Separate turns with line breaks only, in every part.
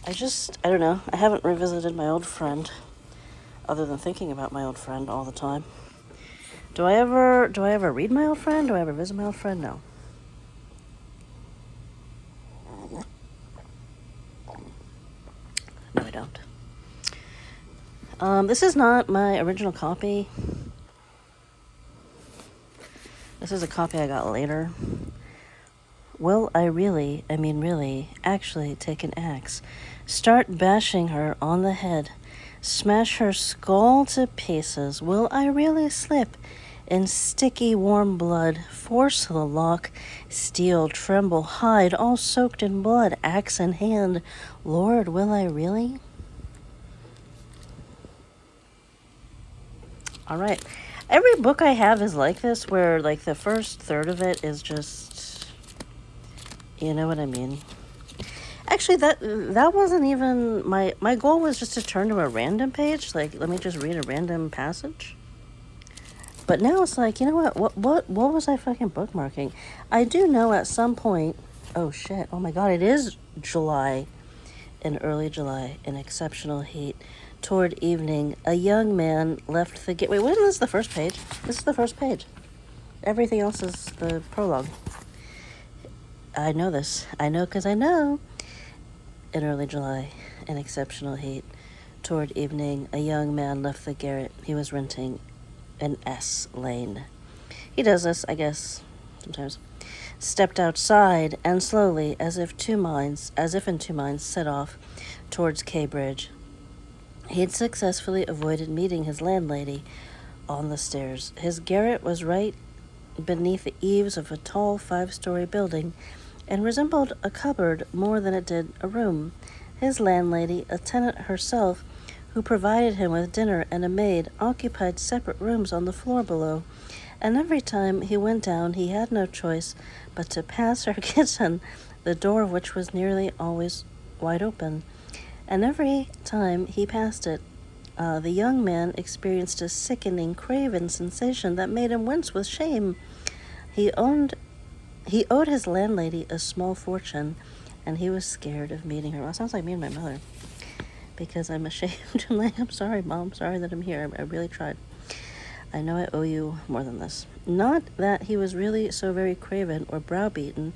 I don't know. I haven't revisited my old friend, other than thinking about my old friend all the time. Do I ever read my old friend? Do I ever visit my old friend? No. No, I don't. This is not my original copy. This is a copy I got later. Will I really, actually take an axe, start bashing her on the head, smash her skull to pieces? Will I really slip in sticky warm blood, force the lock, steel, tremble, hide, all soaked in blood, axe in hand? Lord, will I really? All right. Every book I have is like this, where like the first third of it is just, you know what I mean. Actually, that wasn't even my goal. Was just to turn to a random page. Like, let me just read a random passage. But now it's like, you know what was I fucking bookmarking? I do know at some point. Oh shit! Oh my god! It is July, in early July, in exceptional heat. Toward evening, a young man left the gate. Wait, wasn't this the first page? This is the first page. Everything else is the prologue. I know this. I know because I know. In early July, in exceptional heat, toward evening, a young man left the garret he was renting in S Lane. He does this, I guess, sometimes. Stepped outside and slowly, as if in two minds, set off towards Caybridge. He had successfully avoided meeting his landlady on the stairs. His garret was right beneath the eaves of a tall 5-story building, and resembled a cupboard more than it did a room. His landlady, a tenant herself, who provided him with dinner and a maid, occupied separate rooms on the floor below, and every time he went down he had no choice but to pass her kitchen, the door of which was nearly always wide open. And every time he passed it, the young man experienced a sickening, craven sensation that made him wince with shame. He owed his landlady a small fortune, and he was scared of meeting her. Well, it sounds like me and my mother, because I'm ashamed. I'm like, I'm sorry, Mom. Sorry that I'm here. I really tried. I know I owe you more than this. Not that he was really so very craven or browbeaten.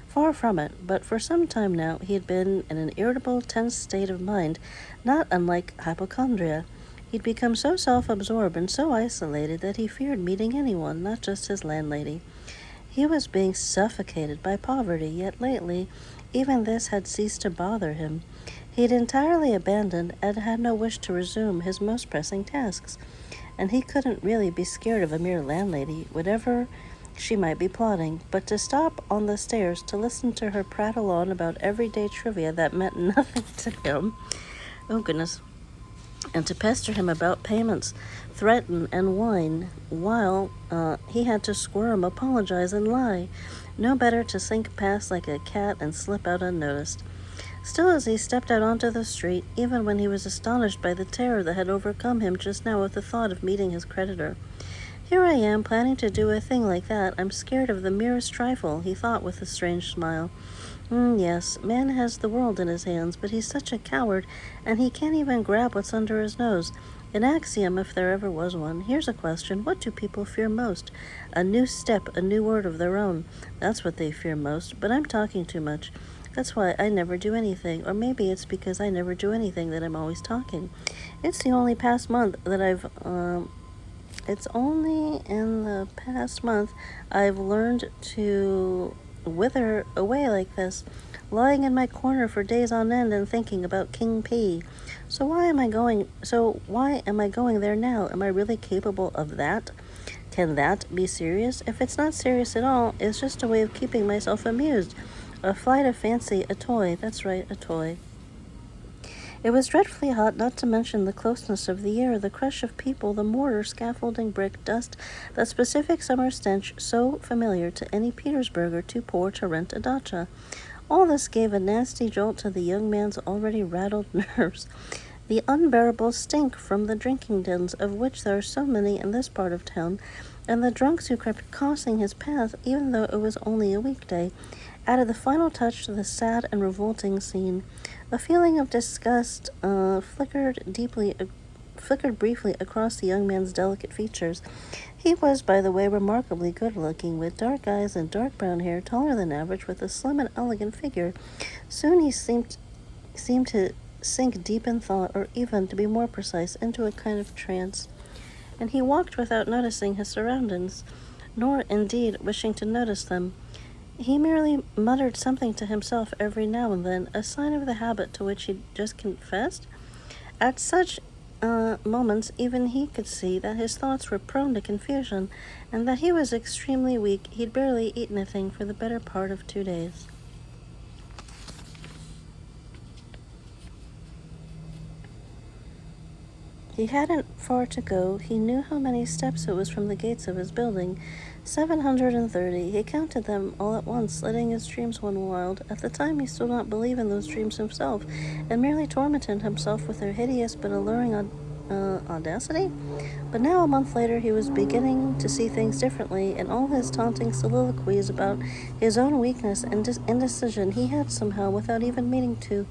Far from it, but for some time now he had been in an irritable, tense state of mind, not unlike hypochondria. He'd become so self-absorbed and so isolated that he feared meeting anyone, not just his landlady. He was being suffocated by poverty, yet lately even this had ceased to bother him. He'd entirely abandoned and had no wish to resume his most pressing tasks, and he couldn't really be scared of a mere landlady, whatever she might be plotting, but to stop on the stairs to listen to her prattle on about everyday trivia that meant nothing to him. Oh, goodness. And to pester him about payments, threaten and whine, while he had to squirm, apologize, and lie. No better to sink past like a cat and slip out unnoticed. Still, as he stepped out onto the street, even when he was astonished by the terror that had overcome him just now with the thought of meeting his creditor. Here I am, planning to do a thing like that. I'm scared of the merest trifle, he thought with a strange smile. Yes, man has the world in his hands, but he's such a coward, and he can't even grab what's under his nose. An axiom, if there ever was one. Here's a question. What do people fear most? A new step, a new word of their own. That's what they fear most, but I'm talking too much. That's why I never do anything, or maybe it's because I never do anything that I'm always talking. It's the only past month that It's only in the past month I've learned to wither away like this, lying in my corner for days on end and thinking about King P. So why am I going there now? Am I really capable of that? Can that be serious? If it's not serious at all, it's just a way of keeping myself amused. A flight of fancy, a toy. That's right, a toy. It was dreadfully hot, not to mention the closeness of the air, the crush of people, the mortar, scaffolding, brick, dust, that specific summer stench so familiar to any Petersburger too poor to rent a dacha. All this gave a nasty jolt to the young man's already rattled nerves. The unbearable stink from the drinking dens, of which there are so many in this part of town, and the drunks who kept crossing his path, even though it was only a weekday, added the final touch to the sad and revolting scene. A feeling of disgust flickered briefly across the young man's delicate features. He was, by the way, remarkably good-looking, with dark eyes and dark brown hair, taller than average, with a slim and elegant figure. Soon he seemed to sink deep in thought, or even, to be more precise, into a kind of trance, and he walked without noticing his surroundings, nor, indeed, wishing to notice them. He merely muttered something to himself every now and then, a sign of the habit to which he just confessed. At such moments, even he could see that his thoughts were prone to confusion, and that he was extremely weak. He'd barely eaten anything for the better part of 2 days. He hadn't far to go. He knew how many steps it was from the gates of his building. 730. He counted them all at once, letting his dreams run wild. At the time, he still did not believe in those dreams himself, and merely tormented himself with their hideous but alluring audacity. But now, a month later, he was beginning to see things differently, and all his taunting soliloquies about his own weakness and indecision he had somehow, without even meaning to,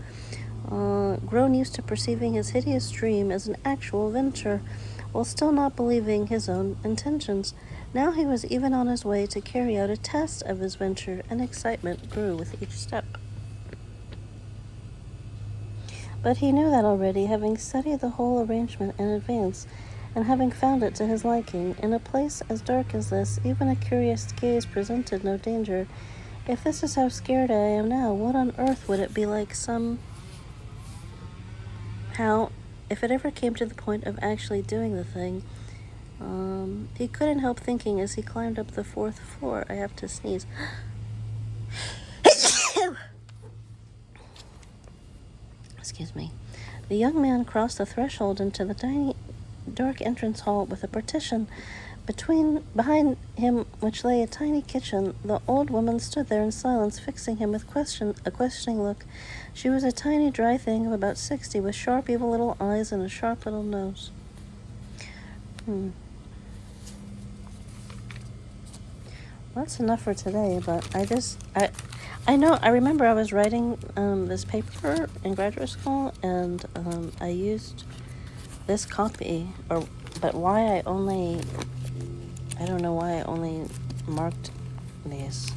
grown used to perceiving his hideous dream as an actual venture, while still not believing his own intentions. Now he was even on his way to carry out a test of his venture, and excitement grew with each step. But he knew that already, having studied the whole arrangement in advance, and having found it to his liking. In a place as dark as this, even a curious gaze presented no danger. If this is how scared I am now, what on earth would it be like how, if it ever came to the point of actually doing the thing? He couldn't help thinking as he climbed up the 4th floor. I have to sneeze. Excuse me. The young man crossed the threshold into the tiny, dark entrance hall with a partition behind him, which lay a tiny kitchen. The old woman stood there in silence, fixing him with a questioning look. She was a tiny, dry thing of about 60, with sharp, evil little eyes and a sharp little nose. That's enough for today, but I remember I was writing this paper in graduate school, and I used this copy, but I don't know why I only marked these.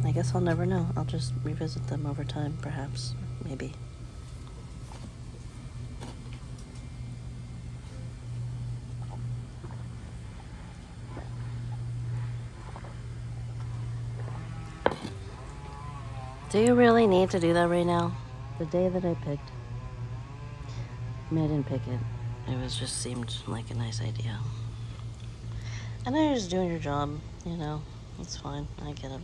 I guess I'll never know. I'll just revisit them over time, perhaps, maybe. Do you really need to do that right now? The day that I picked. I mean, I didn't pick it. It just seemed like a nice idea. And I was just doing your job, It's fine. I get it.